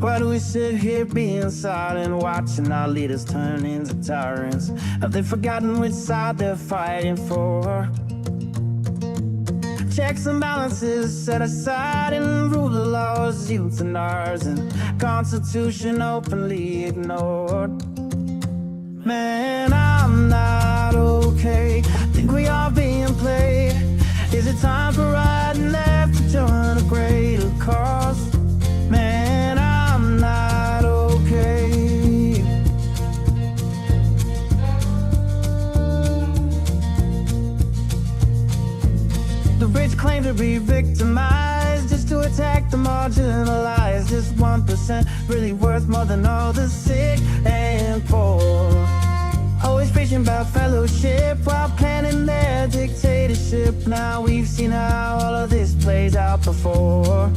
Why do we sit here being silent, watching our leaders turn into tyrants? Have they forgotten which side they're fighting for? Checks and balances set aside and rule of laws, youth and ours, and Constitution openly ignored. Man, I'm not okay. Think we are being played. Is it time for right and left to join a greater cause? Man, I'm not okay. The rich claim to be victimized just to attack the marginalized. Is 1% really worth more than all the sick and poor? Always preaching about fellowship while planning their dictatorship. Now we've seen how all of this plays out before.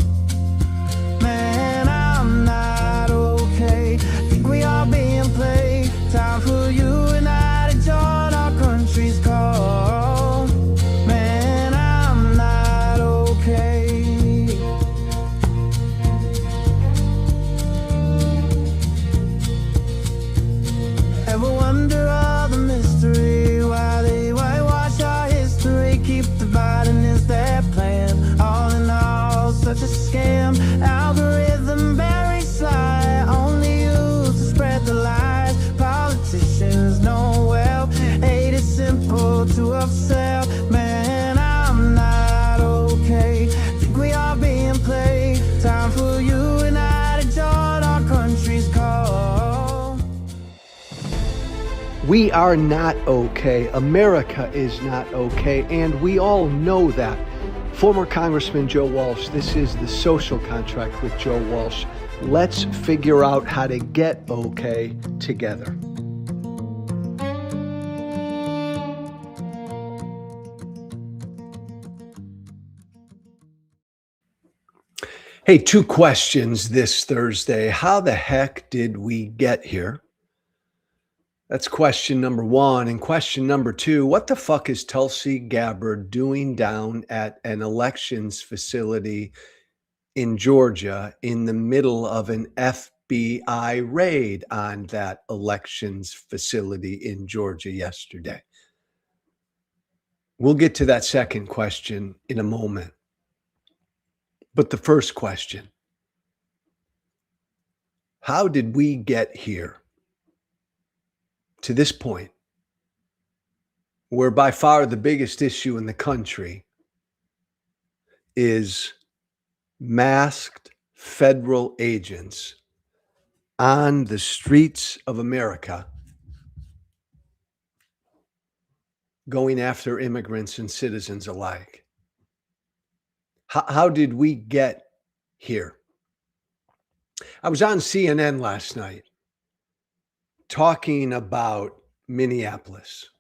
Man, I'm not okay. Think we are being played. Time for you and I to join our country's call. Man, I'm not okay. Ever wonder all the mystery? Why they whitewash our history? Keep dividing is their plan. All in all, such a scam. Algorithm very sly, only used to spread the lies. Politicians know well, hate is simple to upsell. Man, I'm not okay. Think we are being played. Time for you and I to join our country's call. We are not okay. America is not okay, and we all know that. Former Congressman Joe Walsh, this is the Social Contract with Joe Walsh. Let's figure out how to get okay together. Hey, 2 questions this Thursday. How the heck did we get here? That's question number 1. And question number 2, what the fuck is Tulsi Gabbard doing down at an elections facility in Georgia in the middle of an FBI raid on that elections facility in Georgia yesterday? We'll get to that second question in a moment. But the first question, how did we get here? To this point, where by far the biggest issue in the country is masked federal agents on the streets of America going after immigrants and citizens alike. How did we get here? I was on CNN last night talking about Minneapolis.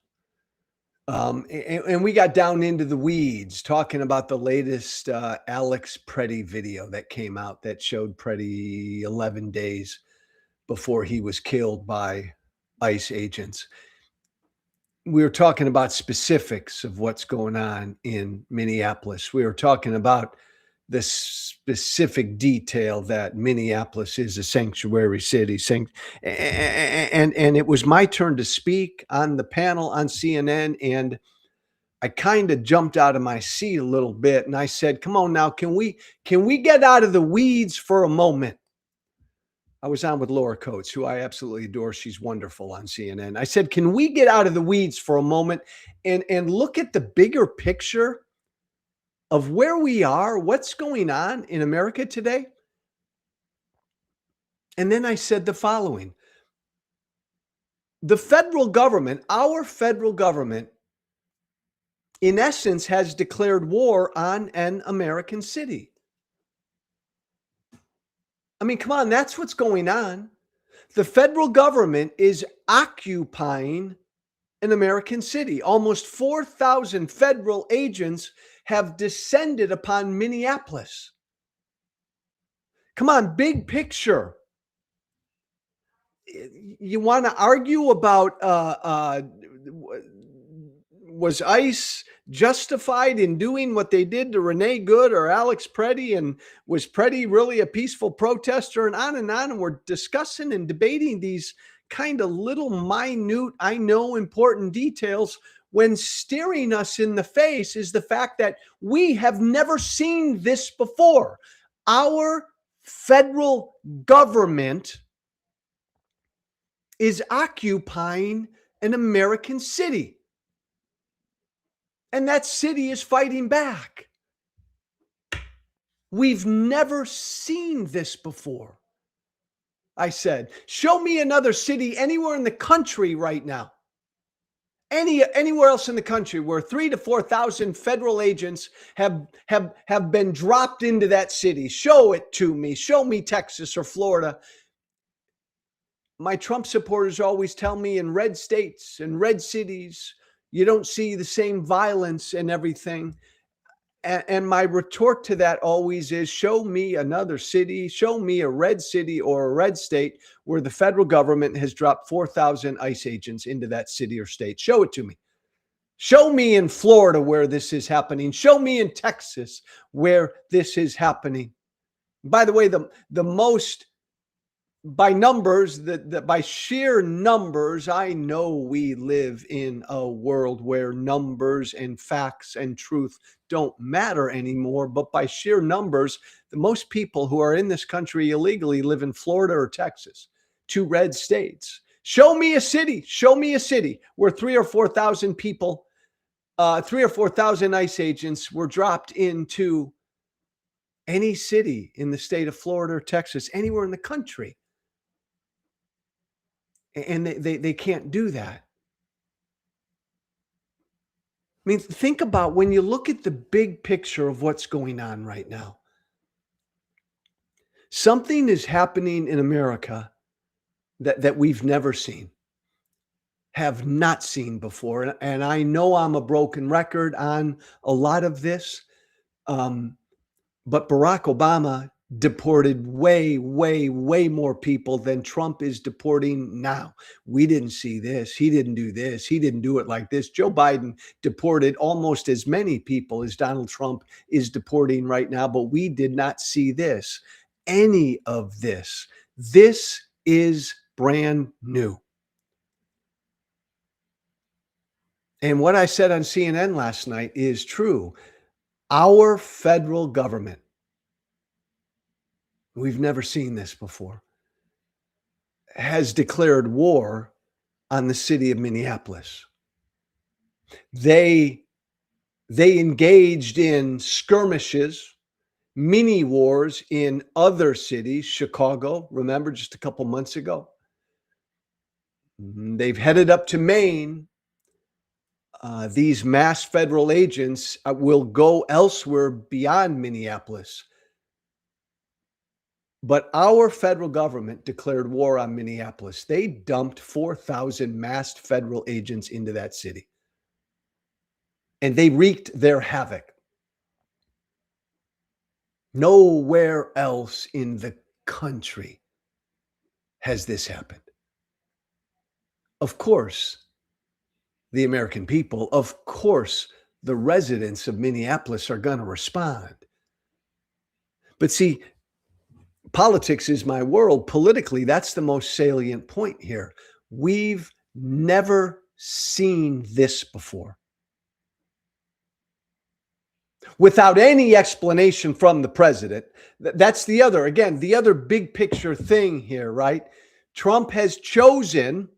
And we got down into the weeds talking about the latest Alex Preddy video that came out that showed Preddy 11 days before he was killed by ICE agents. We were talking about specifics of what's going on in Minneapolis. We were talking about the specific detail that Minneapolis is a sanctuary city. And it was my turn to speak on the panel on CNN, and I kind of jumped out of my seat a little bit, and I said, come on now, can we get out of the weeds for a moment? I was on with Laura Coates, who I absolutely adore. She's wonderful on CNN. I said, can we get out of the weeds for a moment and look at the bigger picture of where we are, what's going on in America today? And then I said the following. The federal government, our federal government, in essence, has declared war on an American city. I mean, come on, that's what's going on. The federal government is occupying an American city. Almost 4,000 federal agents have descended upon Minneapolis. Come on, big picture. You want to argue about was ICE justified in doing what they did to Renee Good or Alex Preddy? And was Preddy really a peaceful protester? And on and on. And we're discussing and debating these kind of little minute, I know, important details, when staring us in the face is the fact that we have never seen this before. Our federal government is occupying an American city, and that city is fighting back. We've never seen this before. I said, show me another city anywhere in the country right now, anywhere else in the country where 3,000 to 4,000 federal agents have been dropped into that city. Show it to me. Show me Texas or Florida. My Trump supporters always tell me in red states and red cities, you don't see the same violence and everything. And my retort to that always is, show me another city, show me a red city or a red state where the federal government has dropped 4,000 ICE agents into that city or state. Show it to me. Show me in Florida where this is happening. Show me in Texas where this is happening. By the way, the most, by numbers, by sheer numbers, I know we live in a world where numbers and facts and truth don't matter anymore. But by sheer numbers, the most people who are in this country illegally live in Florida or Texas, two red states. Show me a city where 3,000 or 4,000 people, 3,000 or 4,000 ICE agents were dropped into any city in the state of Florida or Texas, anywhere in the country. And they can't do that. I mean, think about when you look at the big picture of what's going on right now. Something is happening in America that we've never seen, have not seen before. And I know I'm a broken record on a lot of this, but Barack Obama deported way more people than Trump is deporting now. We didn't see this. He didn't do this. He didn't do it like this. Joe Biden deported almost as many people as Donald Trump is deporting right now, but we did not see this. Any of this. This is brand new. And what I said on CNN last night is true. Our federal government, we've never seen this before, has declared war on the city of Minneapolis. They engaged in skirmishes, mini wars in other cities, Chicago, remember just a couple months ago. They've headed up to Maine. These mass federal agents will go elsewhere beyond Minneapolis. But our federal government declared war on Minneapolis. They dumped 4,000 masked federal agents into that city. And they wreaked their havoc. Nowhere else in the country has this happened. Of course, the American people, of course, the residents of Minneapolis are going to respond. But see, politics is my world. Politically, that's the most salient point here. We've never seen this before. Without any explanation from the president. That's the other big picture thing here, right? Trump has chosen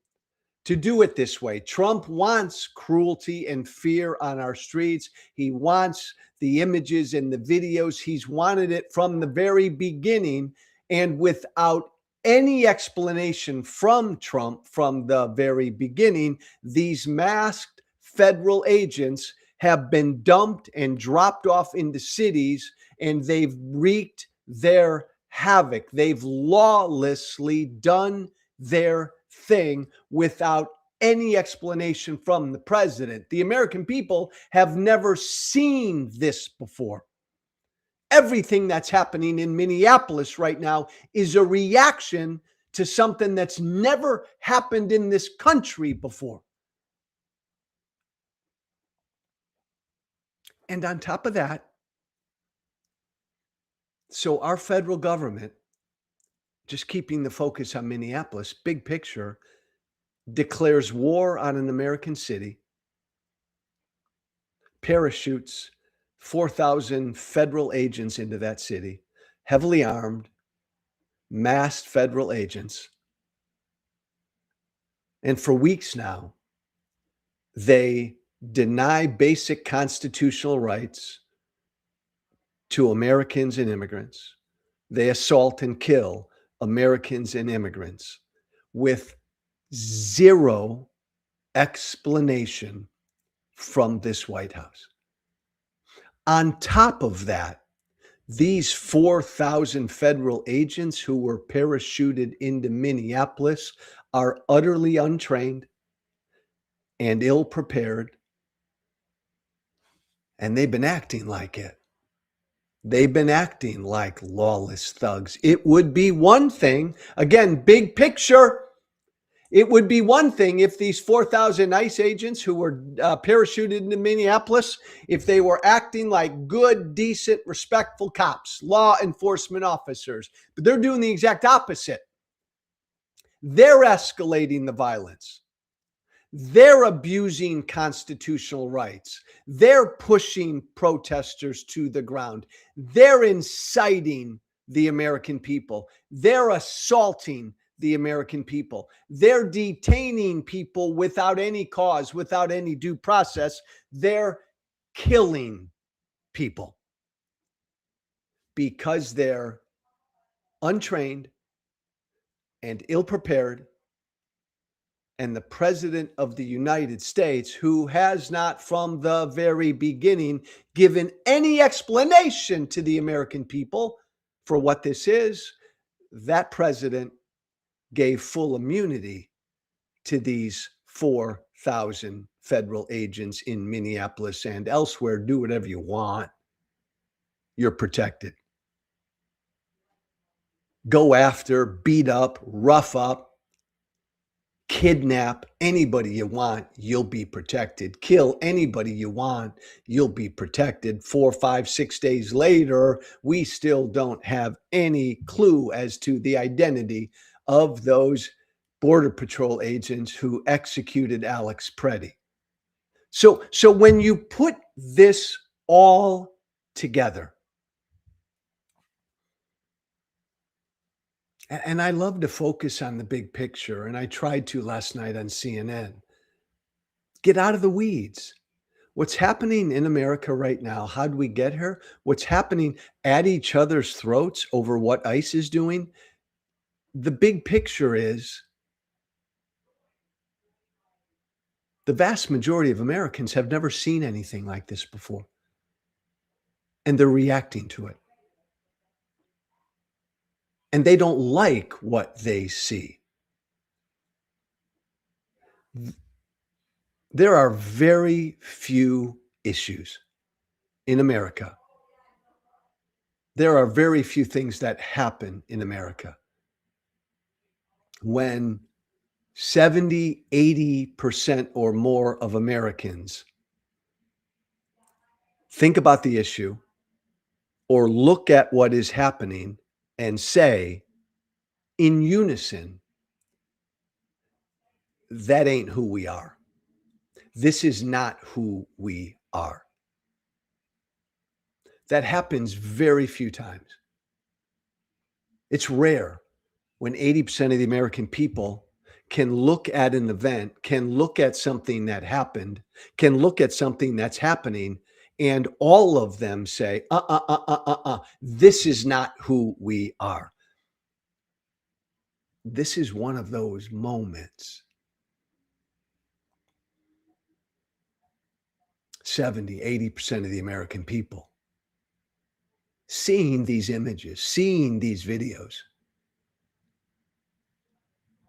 to do it this way. Trump wants cruelty and fear on our streets. He wants the images and the videos. He's wanted it from the very beginning. And without any explanation from Trump from the very beginning, these masked federal agents have been dumped and dropped off into cities, and they've wreaked their havoc. They've lawlessly done their thing without any explanation from the president. The American people have never seen this before. Everything that's happening in Minneapolis right now is a reaction to something that's never happened in this country before. And on top of that, so our federal government, just keeping the focus on Minneapolis, big picture, declares war on an American city, parachutes 4,000 federal agents into that city, heavily armed, masked federal agents. And for weeks now, they deny basic constitutional rights to Americans and immigrants. They assault and kill Americans and immigrants with zero explanation from this White House. On top of that, these 4,000 federal agents who were parachuted into Minneapolis are utterly untrained and ill-prepared, and they've been acting like it. They've been acting like lawless thugs. It would be one thing, again, big picture, it would be one thing if these 4,000 ICE agents who were parachuted into Minneapolis, if they were acting like good, decent, respectful cops, law enforcement officers. But they're doing the exact opposite. They're escalating the violence. They're abusing constitutional rights. They're pushing protesters to the ground. They're inciting the American people. They're assaulting the American people. They're detaining people without any cause, without any due process. They're killing people because they're untrained and ill-prepared. And the President of the United States, who has not from the very beginning given any explanation to the American people for what this is, that president gave full immunity to these 4,000 federal agents in Minneapolis and elsewhere. Do whatever you want. You're protected. Go after, beat up, rough up, kidnap anybody you want, you'll be protected. Kill anybody you want, you'll be protected. 4, 5, 6 days later, we still don't have any clue as to the identity of those Border Patrol agents who executed Alex Preddy. So when you put this all together, and I love to focus on the big picture, and I tried to last night on CNN. Get out of the weeds. What's happening in America right now? How do we get here? What's happening at each other's throats over what ICE is doing? The big picture is the vast majority of Americans have never seen anything like this before, and they're reacting to it. And they don't like what they see. There are very few issues in America. There are very few things that happen in America when 70, 80% or more of Americans think about the issue or look at what is happening and say in unison, that ain't who we are. This is not who we are. That happens very few times. It's rare when 80% of the American people can look at an event, can look at something that happened, can look at something that's happening, and all of them say, this is not who we are. This is one of those moments. 70, 80% of the American people seeing these images, seeing these videos,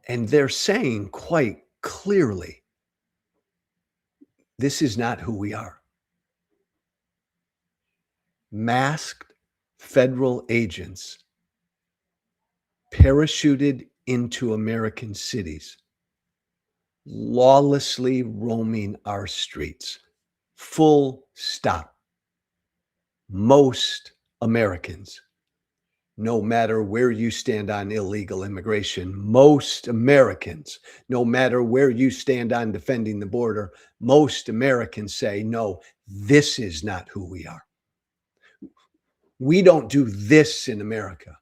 and they're saying quite clearly, this is not who we are. Masked federal agents parachuted into American cities, lawlessly roaming our streets. Full stop. most Americans, no matter where you stand on illegal immigration, most Americans, no matter where you stand on defending the border, most Americans say, no, this is not who we are. We don't do this in America.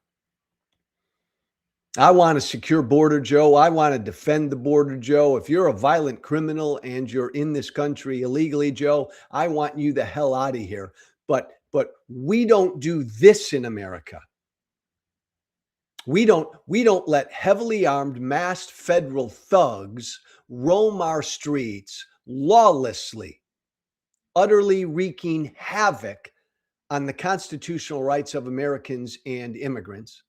I want a secure border, Joe. I want to defend the border, Joe. If you're a violent criminal and you're in this country illegally, Joe, I want you the hell out of here. But we don't do this in America. We don't let heavily armed, masked federal thugs roam our streets lawlessly, utterly wreaking havoc on the constitutional rights of Americans and immigrants,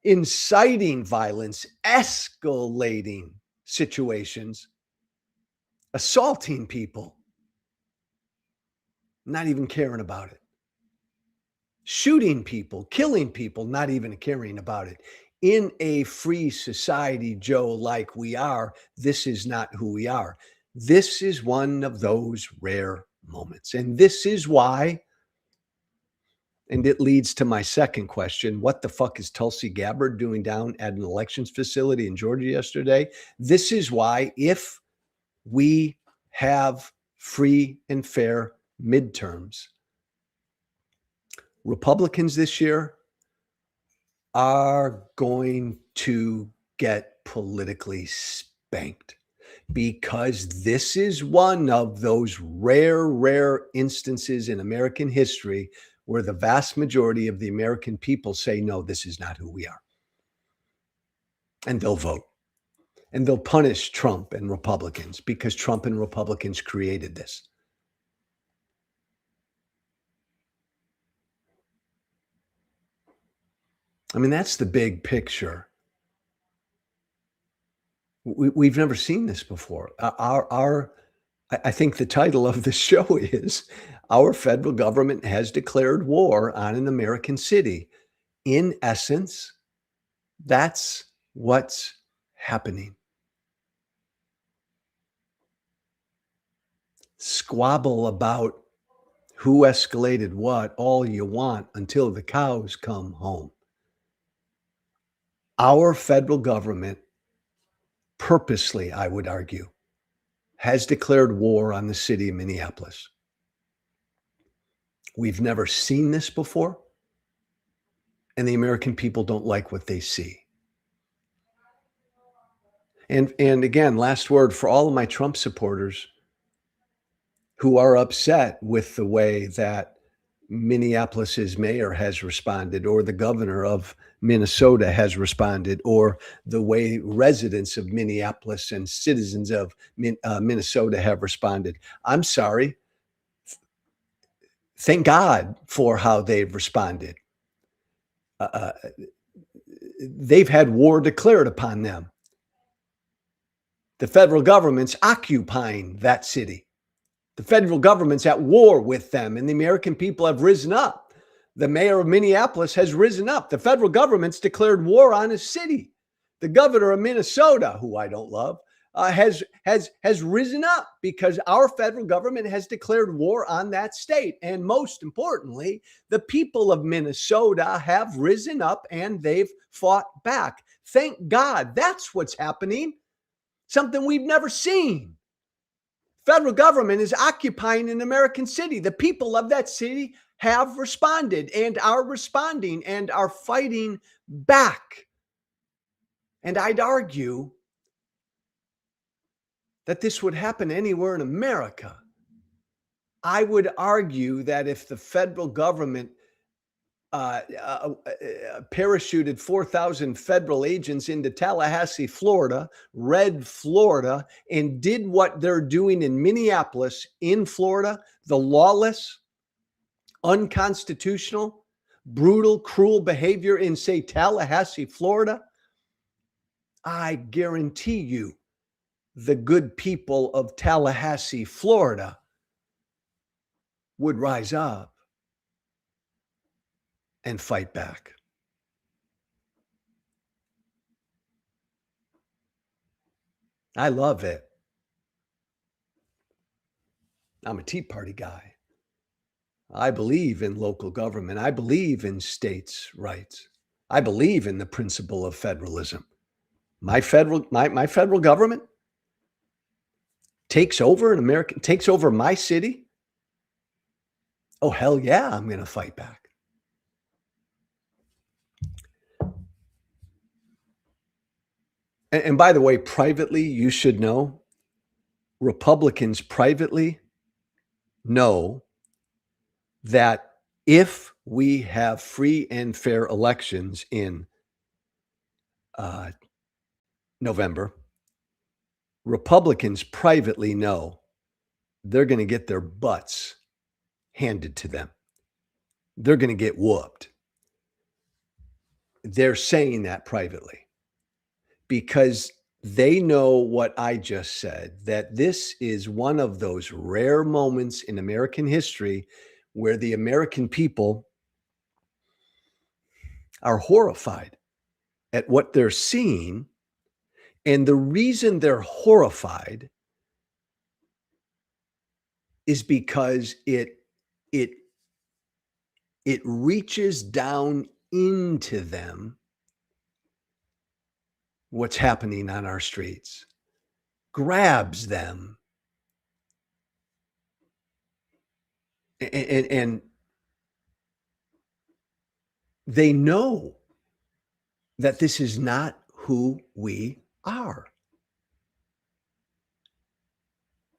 inciting violence, escalating situations, assaulting people, not even caring about it, shooting people, killing people, not even caring about it. In a free society, Joe, like we are, this is not who we are. This is one of those rare moments. And this is why, and it leads to my second question, what the fuck is Tulsi Gabbard doing down at an elections facility in Georgia yesterday? This is why, if we have free and fair midterms, Republicans this year are going to get politically spanked, because this is one of those rare instances in American history where the vast majority of the American people say, no, this is not who we are. And they'll vote. And they'll punish Trump and Republicans, because Trump and Republicans created this. I mean, that's the big picture. We've never seen this before. I think the title of the show is Our Federal Government Has Declared War on an American City. In essence, that's what's happening. Squabble about who escalated what all you want until the cows come home. Our federal government purposely, I would argue, has declared war on the city of Minneapolis. We've never seen this before, and the American people don't like what they see. And again, last word for all of my Trump supporters who are upset with the way that Minneapolis's mayor has responded, or the governor of Minnesota has responded, or the way residents of Minneapolis and citizens of Minnesota have responded. I'm sorry. Thank God for how they've responded. They've had war declared upon them. The federal government's occupying that city. The federal government's at war with them, and the American people have risen up. The mayor of Minneapolis has risen up. The federal government's declared war on his city. The governor of Minnesota, who I don't love, has risen up, because our federal government has declared war on that state. And most importantly, the people of Minnesota have risen up and they've fought back. Thank God. That's what's happening. Something we've never seen. Federal government is occupying an American city. The people of that city have responded and are responding and are fighting back. And I'd argue that this would happen anywhere in America. I would argue that if the federal government parachuted 4,000 federal agents into Tallahassee, Florida, red Florida, and did what they're doing in Minneapolis, in Florida, the lawless, unconstitutional, brutal, cruel behavior in, say, Tallahassee, Florida, I guarantee you the good people of Tallahassee, Florida would rise up and fight back. I love it. I'm a Tea Party guy. I believe in local government. I believe in states' rights. I believe in the principle of federalism. My federal government takes over takes over my city. Oh, hell yeah, I'm going to fight back. And by the way, privately, you should know, Republicans privately know that if we have free and fair elections in November, Republicans privately know they're going to get their butts handed to them. They're going to get whooped. They're saying that privately because they know what I just said, that this is one of those rare moments in American history where the American people are horrified at what they're seeing. And the reason they're horrified is because it reaches down into them what's happening on our streets, grabs them, and they know that this is not who we are.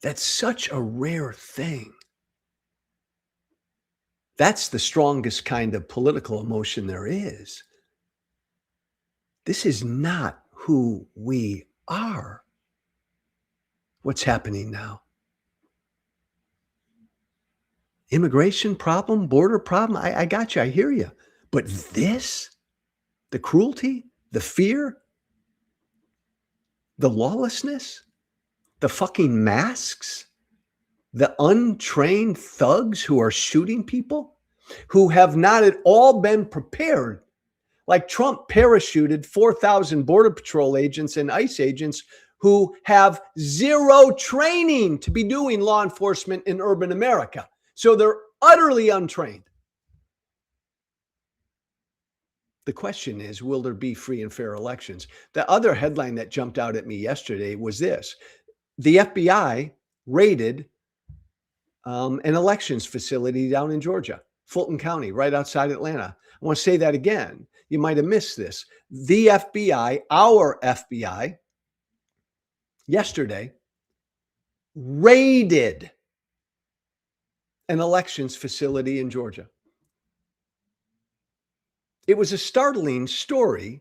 That's such a rare thing. That's the strongest kind of political emotion there is. This is not who we are. What's happening now? Immigration problem, border problem. I got you. I hear you. But this, the cruelty, the fear, the lawlessness, the fucking masks, the untrained thugs who are shooting people, who have not at all been prepared. Like Trump parachuted 4,000 Border Patrol agents and ICE agents who have zero training to be doing law enforcement in urban America. So they're utterly untrained. The question is, will there be free and fair elections? The other headline that jumped out at me yesterday was this. The FBI raided an elections facility down in Georgia, Fulton County, right outside Atlanta. I want to say that again. You might have missed this. The FBI, our FBI, yesterday raided an elections facility in Georgia. It was a startling story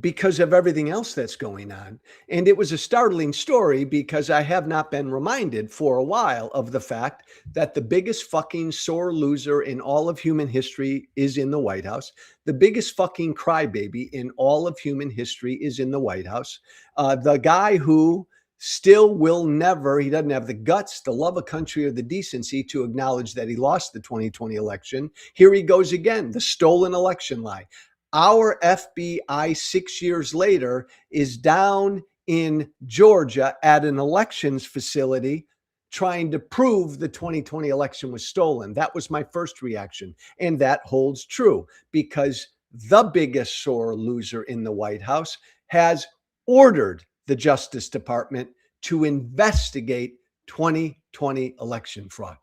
because of everything else that's going on. And it was a startling story because I have not been reminded for a while of the fact that the biggest fucking sore loser in all of human history is in the White House. The biggest fucking crybaby in all of human history is in the White House. The guy who still will never, he doesn't have the guts, the love of country, or the decency to acknowledge that he lost the 2020 election. Here he goes again, the stolen election lie. Our FBI 6 years later is down in Georgia at an elections facility trying to prove the 2020 election was stolen. That was my first reaction. And that holds true because the biggest sore loser in the White House has ordered the Justice Department to investigate 2020 election fraud.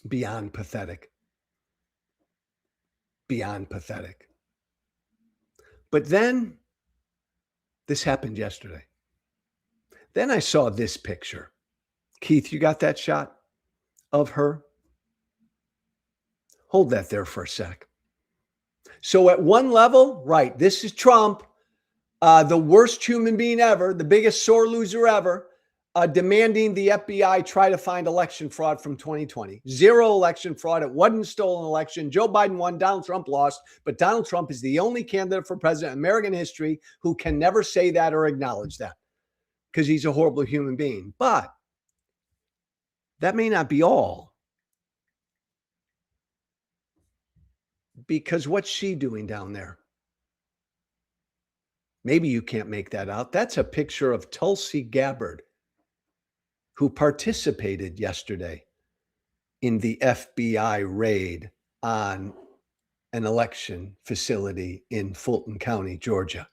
Beyond pathetic. Beyond pathetic. But then this happened yesterday. Then I saw this picture. Keith, you got that shot of her? Hold that there for a sec. So at one level, right, this is Trump, the worst human being ever, the biggest sore loser ever, demanding the FBI try to find election fraud from 2020. Zero election fraud. It wasn't a stolen election. Joe Biden won, Donald Trump lost, but Donald Trump is the only candidate for president in American history who can never say that or acknowledge that because he's a horrible human being. But that may not be all. Because what's she doing down there? Maybe you can't make that out. That's a picture of Tulsi Gabbard, who participated yesterday in the FBI raid on an election facility in Fulton County, Georgia.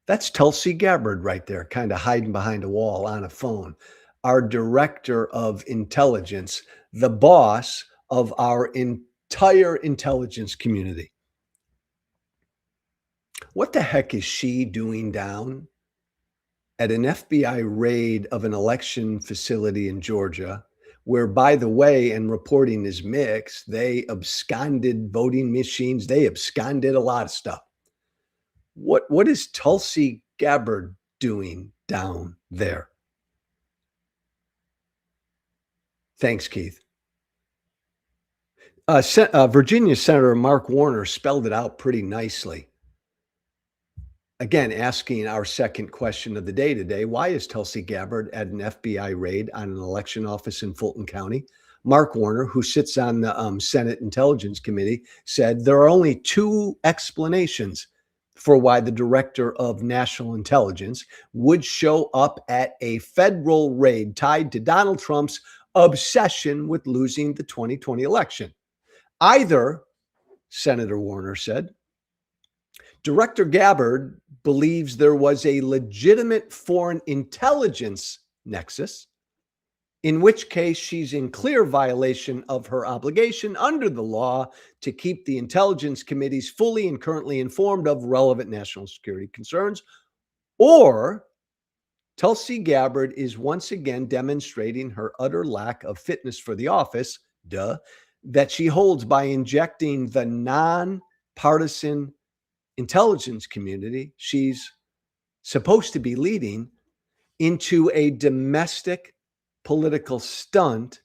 That's Tulsi Gabbard right there, kind of hiding behind a wall on a phone. Our director of intelligence, the boss of our entire intelligence community. What the heck is she doing down at an FBI raid of an election facility in Georgia, where, by the way, and reporting is mixed, they absconded voting machines, they absconded a lot of stuff. What is Tulsi Gabbard doing down there? Thanks, Keith. Virginia Senator Mark Warner spelled it out pretty nicely. Again, asking our second question of the day today, why is Tulsi Gabbard at an FBI raid on an election office in Fulton County? Mark Warner, who sits on the Senate Intelligence Committee, said there are only two explanations for why the director of national intelligence would show up at a federal raid tied to Donald Trump's obsession with losing the 2020 election. Either, Senator Warner said, Director Gabbard believes there was a legitimate foreign intelligence nexus, in which case she's in clear violation of her obligation under the law to keep the intelligence committees fully and currently informed of relevant national security concerns, or Tulsi Gabbard is once again demonstrating her utter lack of fitness for the office, that she holds by injecting the nonpartisan intelligence community she's supposed to be leading into a domestic political stunt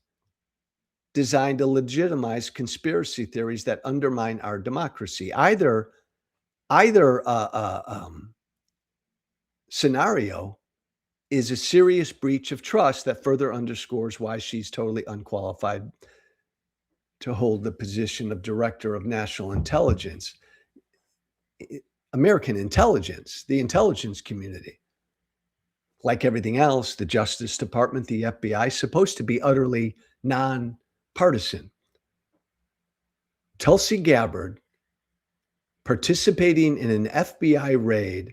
designed to legitimize conspiracy theories that undermine our democracy. Either scenario is a serious breach of trust that further underscores why she's totally unqualified to hold the position of director of national intelligence. American intelligence, the intelligence community, like everything else, the Justice Department, the FBI, is supposed to be utterly nonpartisan. Tulsi Gabbard participating in an FBI raid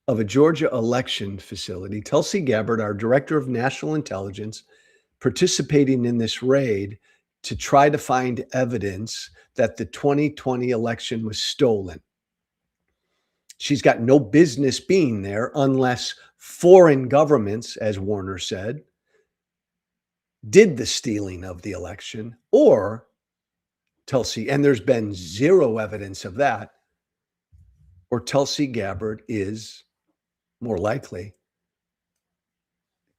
of a Georgia election facility. Tulsi Gabbard, our director of national intelligence, participating in this raid to try to find evidence that the 2020 election was stolen. She's got no business being there unless foreign governments, as Warner said, did the stealing of the election, or Tulsi, and there's been zero evidence of that, or Tulsi Gabbard is more likely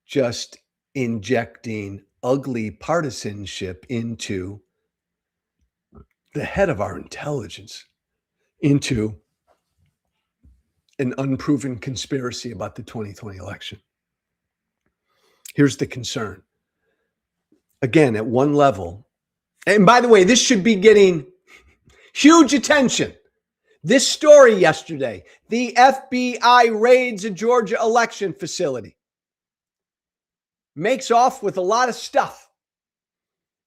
just injecting ugly partisanship into the head of our intelligence, into an unproven conspiracy about the 2020 election. Here's the concern. Again, at one level, and by the way, this should be getting huge attention. This story yesterday, the FBI raids a Georgia election facility, makes off with a lot of stuff,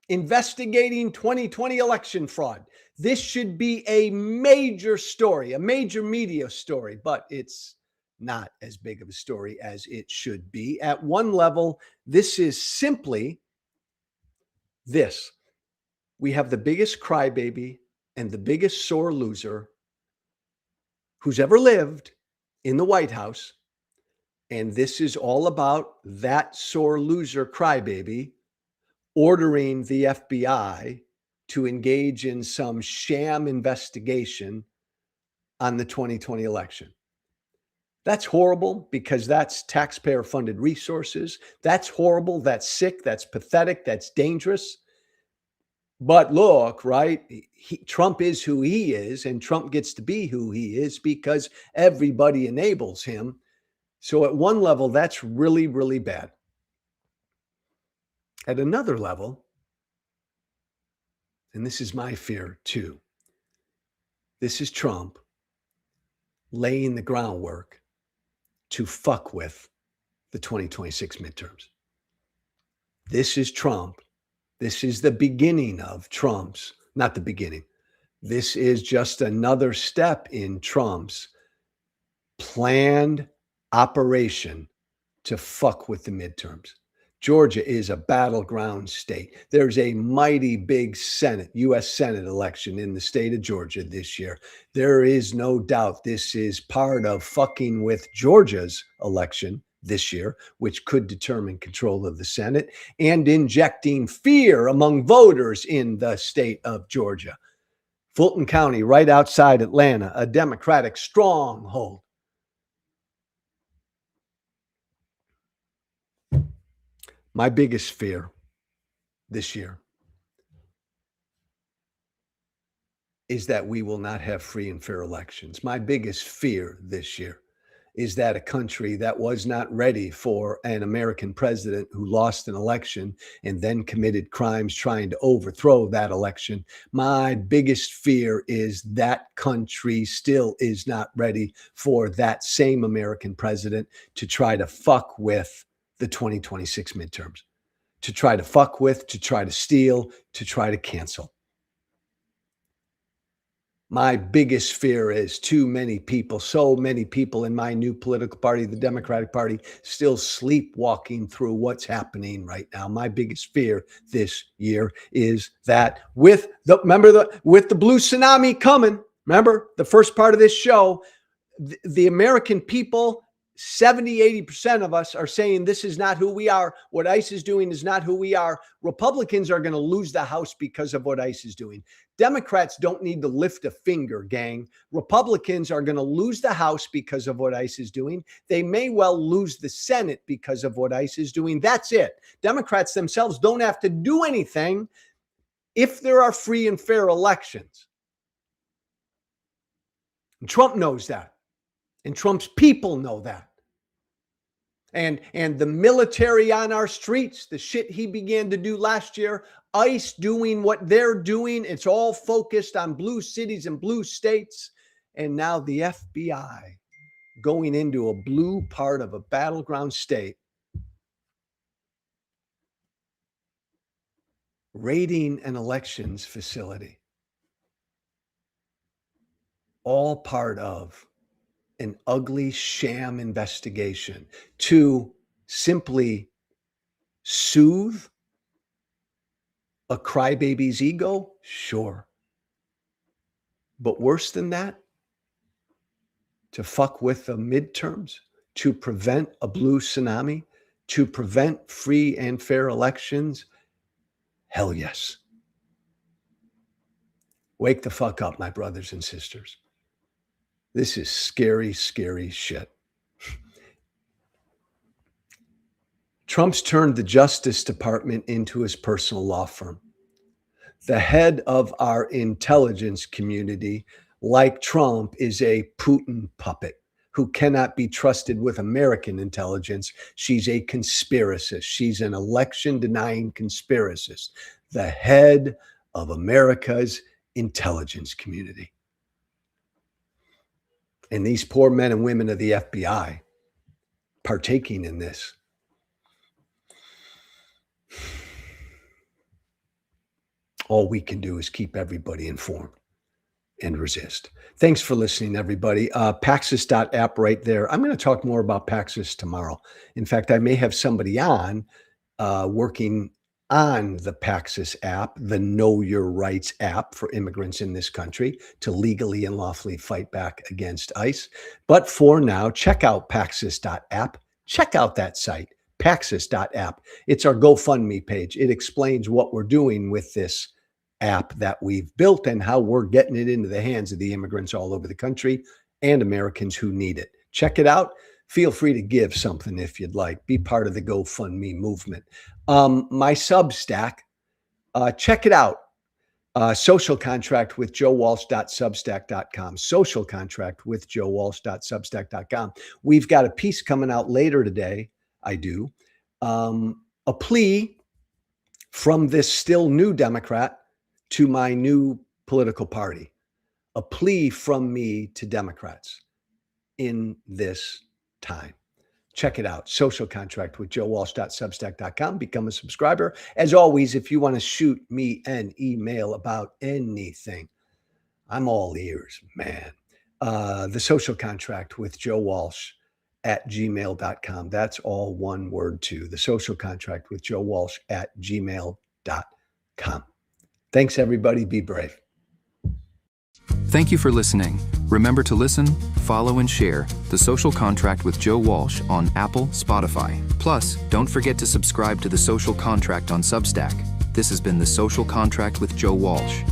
investigating 2020 election fraud. This should be a major story, a major media story, but it's not as big of a story as it should be. At one level, this is simply this. We have the biggest crybaby and the biggest sore loser who's ever lived in the White House. And this is all about that sore loser crybaby ordering the FBI to engage in some sham investigation on the 2020 election. That's horrible because that's taxpayer-funded resources. That's horrible. That's sick. That's pathetic. That's dangerous. But look, right? Trump is who he is, and Trump gets to be who he is because everybody enables him. So at one level, that's really, really bad. At another level, and this is my fear too, this is Trump laying the groundwork to fuck with the 2026 midterms. This is Trump. This is the beginning of Trump's, not the beginning. This is just another step in Trump's planned operation to fuck with the midterms. Georgia is a battleground state. There's a mighty big Senate, U.S. Senate election in the state of Georgia this year. There is no doubt this is part of fucking with Georgia's election this year, which could determine control of the Senate, and injecting fear among voters in the state of Georgia. Fulton County, right outside Atlanta, a Democratic stronghold. My biggest fear this year is that we will not have free and fair elections. My biggest fear this year is that a country that was not ready for an American president who lost an election and then committed crimes trying to overthrow that election. My biggest fear is that country still is not ready for that same American president to try to fuck with the 2026 midterms, to try to fuck with, to try to steal, to try to cancel. My biggest fear is too many people, so many people in my new political party, the Democratic Party, still sleepwalking through what's happening right now. My biggest fear this year is that with the blue tsunami coming, remember the first part of this show, the American people, 70, 80% of us are saying this is not who we are. What ICE is doing is not who we are. Republicans are going to lose the House because of what ICE is doing. Democrats don't need to lift a finger, gang. Republicans are going to lose the House because of what ICE is doing. They may well lose the Senate because of what ICE is doing. That's it. Democrats themselves don't have to do anything if there are free and fair elections. And Trump knows that. And Trump's people know that. And the military on our streets, the shit he began to do last year, ICE doing what they're doing, it's all focused on blue cities and blue states. And now the FBI going into a blue part of a battleground state, raiding an elections facility, all part of an ugly sham investigation to simply soothe a crybaby's ego? Sure. But worse than that, to fuck with the midterms, to prevent a blue tsunami, to prevent free and fair elections? Hell yes. Wake the fuck up, my brothers and sisters. This is scary, scary shit. Trump's turned the Justice Department into his personal law firm. The head of our intelligence community, like Trump, is a Putin puppet who cannot be trusted with American intelligence. She's a conspiracist. She's an election-denying conspiracist. The head of America's intelligence community. And these poor men and women of the FBI partaking in this. All we can do is keep everybody informed and resist. Thanks for listening, everybody. Paxos.app right there. I'm going to talk more about Paxos tomorrow. In fact, I may have somebody on working on the Paxos app, the Know Your Rights app for immigrants in this country to legally and lawfully fight back against ICE. But for now, check out Paxos.app. Check out that site, Paxos.app. It's our GoFundMe page. It explains what we're doing with this app that we've built and how we're getting it into the hands of the immigrants all over the country and Americans who need it. Check it out. Feel free to give something if you'd like. Be part of the GoFundMe movement. My Substack, check it out. Social Contract with JoeWalsh.substack.com. Social Contract with JoeWalsh.substack.com. We've got a piece coming out later today. I do. A plea from this still new Democrat to my new political party. A plea from me to Democrats. in this time. Check it out. Social Contract with joewalsh.substack.com. Become a subscriber. As always, if you want to shoot me an email about anything, I'm all ears, man. The Social Contract with Joe Walsh at gmail.com. That's all one word too. The Social Contract with Joe Walsh at gmail.com. Thanks, everybody. Be brave. Thank you for listening. Remember to listen, follow, and share The Social Contract with Joe Walsh on Apple, Spotify. Plus, don't forget to subscribe to The Social Contract on Substack. This has been The Social Contract with Joe Walsh.